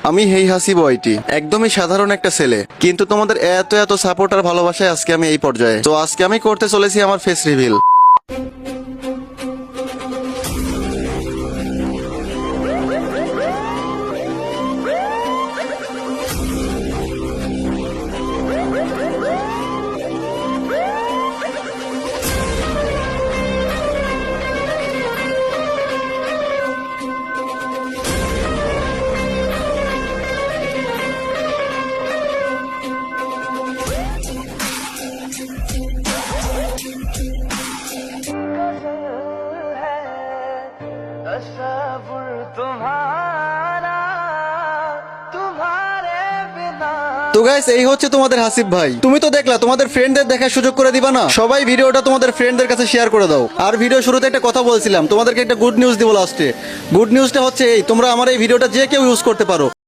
আমি হেই হাসি বয়টি, একদমই সাধারণ একটা ছেলে, কিন্তু তোমাদের এত এত সাপোর্ট আর ভালোবাসায় আজকে আমি এই পর্যায়ে। তো আজকে আমি করতে চলেছি আমার ফেস রিভিল। तस्वुर तुम्हारा तुम्हारे बिना। তো গাইস, এই হচ্ছে তোমাদের হাসিব ভাই। তুমি তো দেখলা, তোমাদের ফ্রেন্ডদের দেখার সুযোগ করে দিবা না? সবাই ভিডিওটা তোমাদের ফ্রেন্ডদের কাছে শেয়ার করে দাও। আর ভিডিও শুরুতে একটা কথা বলছিলাম, তোমাদেরকে একটা গুড নিউজ দিব লাস্টে। গুড নিউজটা হচ্ছে এই, তোমরা আমার এই ভিডিওটা যে কেউ ইউজ করতে পারো।